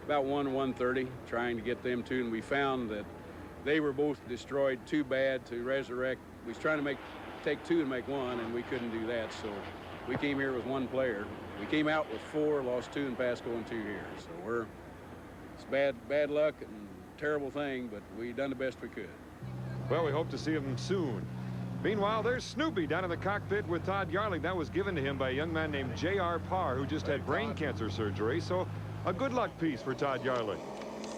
about 130, trying to get them to, and we found that they were both destroyed too bad to resurrect. We was trying to take two and make one, and we couldn't do that, so we came here with one player. We came out with four, lost two in Pasco and two here. So it's bad luck and terrible thing, but we done the best we could. Well, we hope to see him soon. Meanwhile, there's Snoopy down in the cockpit with Todd Yarling. That was given to him by a young man named J.R. Parr, who just had brain cancer surgery. So a good luck piece for Todd Yarling.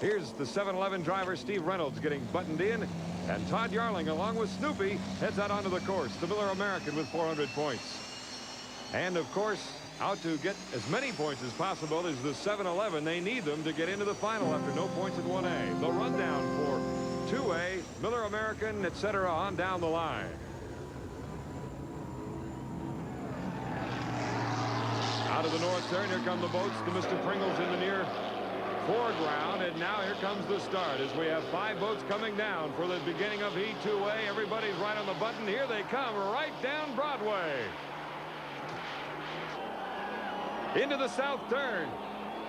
Here's the 7-Eleven driver, Steve Reynolds, getting buttoned in. And Todd Yarling, along with Snoopy, heads out onto the course. The Miller American with 400 points. And, of course, out to get as many points as possible is the 7-Eleven. They need them to get into the final after no points in 1A. The rundown for 2A, Miller American, etc. on down the line. Out of the north turn, here come the boats. The Mr. Pringles in the near foreground, and now here comes the start as we have 5 boats coming down for the beginning of E2A. Everybody's right on the button. Here they come right down Broadway. Into the south turn.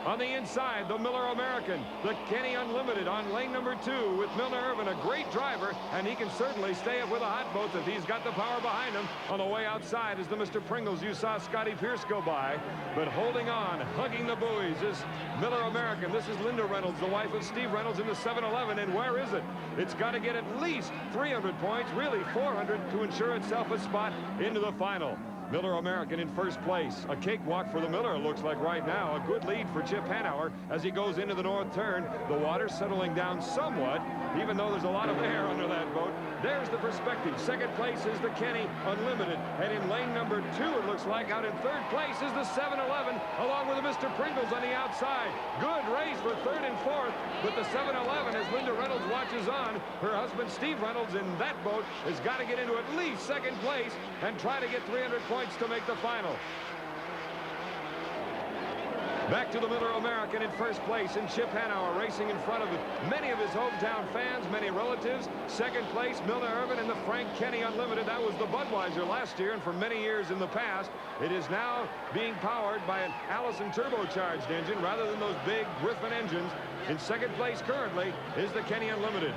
On the inside, the Miller American, the Kenny Unlimited on lane number 2 with Milner Irvin, a great driver, and he can certainly stay up with the hot boats if he's got the power behind him. On the way outside is the Mr. Pringles. You saw Scotty Pierce go by, but holding on, hugging the buoys is Miller American. This is Linda Reynolds, the wife of Steve Reynolds in the 7-Eleven, and where is it? It's got to get at least 300 points, really 400, to ensure itself a spot into the final. Miller American in first place. A cakewalk for the Miller, it looks like right now. A good lead for Chip Hanauer as he goes into the north turn. The water settling down somewhat, even though there's a lot of air under that boat. There's the perspective. Second place is the Kenny Unlimited. And in lane number 2, it looks like out in third place is the 7-Eleven, along with the Mr. Pringles on the outside. Good race for third and fourth, but the 7-Eleven, as Linda Reynolds watches on, her husband Steve Reynolds in that boat has got to get into at least second place and try to get 300 points to make the final. Back to the Miller American in first place, and Chip Hanauer racing in front of many of his hometown fans, many relatives. Second place, Milner Irvin and the Frank Kenny Unlimited. That was the Budweiser last year, and for many years in the past, it is now being powered by an Allison turbocharged engine rather than those big Griffin engines. In second place currently is the Kenny Unlimited.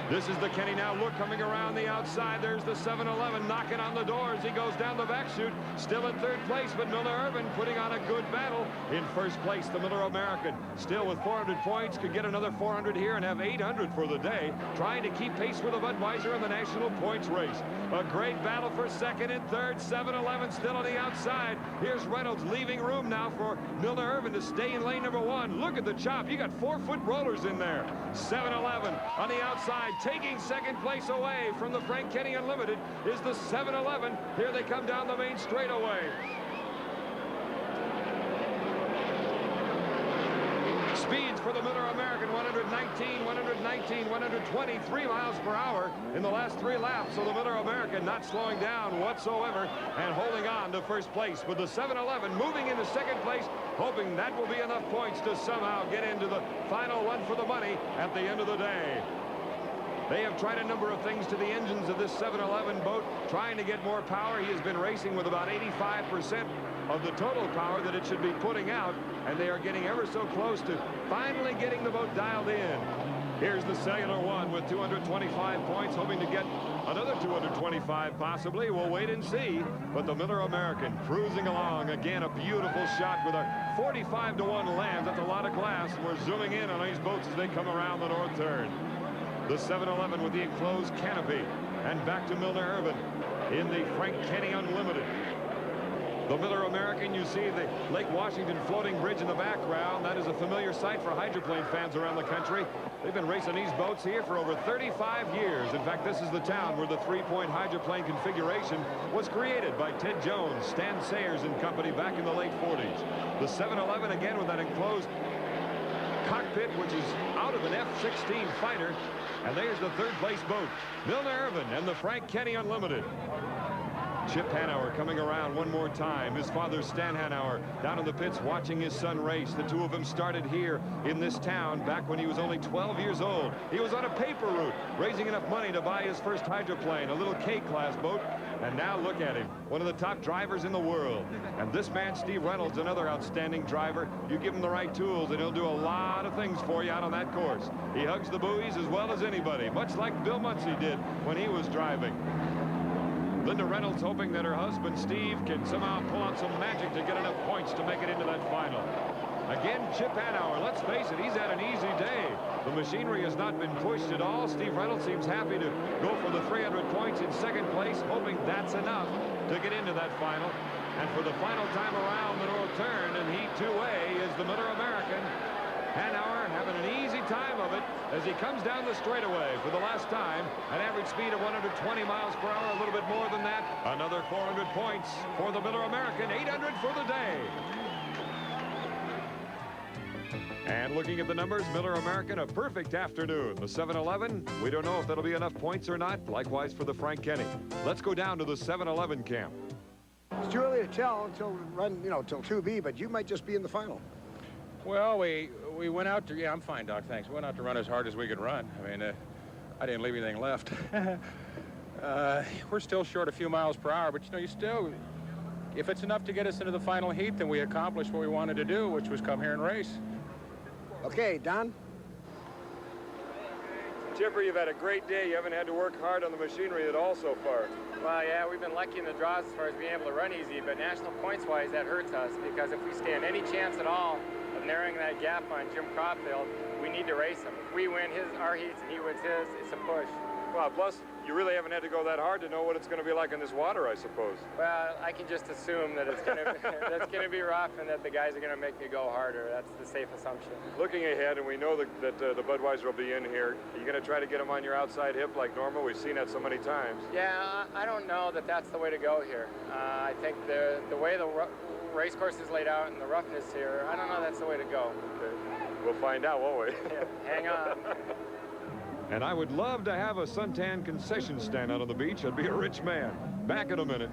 This is the Kenny now. Look, coming around the outside. There's the 7-Eleven knocking on the door as he goes down the back chute. Still in third place, but Milner Irvin putting on a good battle. In first place, the Miller American. Still with 400 points. Could get another 400 here and have 800 for the day. Trying to keep pace with the Budweiser in the national points race. A great battle for second and third. 7-Eleven still on the outside. Here's Reynolds leaving room now for Milner Irvin to stay in lane number 1. Look at the chop. You got 4-foot rollers in there. 7-Eleven on the outside. Taking second place away from the Frank Kenny Unlimited is the 7-Eleven. Here they come down the main straightaway. Speeds for the Miller American, 119, 119, 120, 3 miles per hour in the last 3 laps. So the Miller American not slowing down whatsoever and holding on to first place. With the 7-Eleven moving into second place, hoping that will be enough points to somehow get into the final run for the money at the end of the day. They have tried a number of things to the engines of this 7-Eleven boat, trying to get more power. He has been racing with about 85% of the total power that it should be putting out, and they are getting ever so close to finally getting the boat dialed in. Here's the Cellular One with 225 points, hoping to get another 225 possibly. We'll wait and see. But the Miller American cruising along. Again, a beautiful shot with a 45-to-1 land. That's a lot of glass, and we're zooming in on these boats as they come around the north turn. The 7-Eleven with the enclosed canopy, and back to Milner Irvin in the Frank Kenny Unlimited. The Miller American, you see the Lake Washington floating bridge in the background. That is a familiar sight for hydroplane fans around the country. They've been racing these boats here for over 35 years. In fact, this is the town where the 3-point hydroplane configuration was created by Ted Jones, Stan Sayers and company back in the late 40s. The 7-Eleven again with that enclosed cockpit, which is out of an F-16 fighter. And there's the third place boat, Milner Irvin and the Frank Kenny Unlimited. Chip Hanauer coming around one more time. His father, Stan Hanauer, down in the pits watching his son race. The two of them started here in this town back when he was only 12 years old. He was on a paper route, raising enough money to buy his first hydroplane, a little K-class boat. And now look at him, one of the top drivers in the world. And this man, Steve Reynolds, another outstanding driver. You give him the right tools, and he'll do a lot of things for you out on that course. He hugs the buoys as well as anybody, much like Bill Muncy did when he was driving. Linda Reynolds hoping that her husband, Steve, can somehow pull out some magic to get enough points to make it into that final. Again, Chip Hanauer, let's face it, he's had an easy day. The machinery has not been pushed at all. Steve Reynolds seems happy to go for the 300 points in second place, hoping that's enough to get into that final. And for the final time around the North Turn in Heat 2A is the Miller American. Hanauer having an easy time of it as he comes down the straightaway for the last time. An average speed of 120 miles per hour, a little bit more than that. Another 400 points for the Miller American, 800 for the day. And looking at the numbers, Miller American, a perfect afternoon. The 7-Eleven, we don't know if that'll be enough points or not. Likewise for the Frank Kenny. Let's go down to the 7-Eleven camp. It's too early to tell until run, till 2B, but you might just be in the final. Well, we went out to, yeah, I'm fine, Doc, thanks. We went out to run as hard as we could run. I mean, I didn't leave anything left. We're still short a few miles per hour, but, you still, if it's enough to get us into the final heat, then we accomplished what we wanted to do, which was come here and race. Okay, Don? Chipper, you've had a great day. You haven't had to work hard on the machinery at all so far. Well, yeah, we've been lucky in the draws as far as being able to run easy, but national points-wise, that hurts us, because if we stand any chance at all of narrowing that gap on Jim Caulfield, we need to race him. If we win our heats and he wins his, it's a push. Well, plus, you really haven't had to go that hard to know what it's going to be like in this water, I suppose. Well, I can just assume that it's going to that's going to be rough and that the guys are going to make me go harder. That's the safe assumption. Looking ahead, and we know that the Budweiser will be in here, are you going to try to get him on your outside hip like normal? We've seen that so many times. Yeah, I don't know that that's the way to go here. I think the way the race course is laid out and the roughness here, I don't know that's the way to go. Okay. We'll find out, won't we? Yeah, hang on. And I would love to have a suntan concession stand out on the beach. I'd be a rich man. Back in a minute.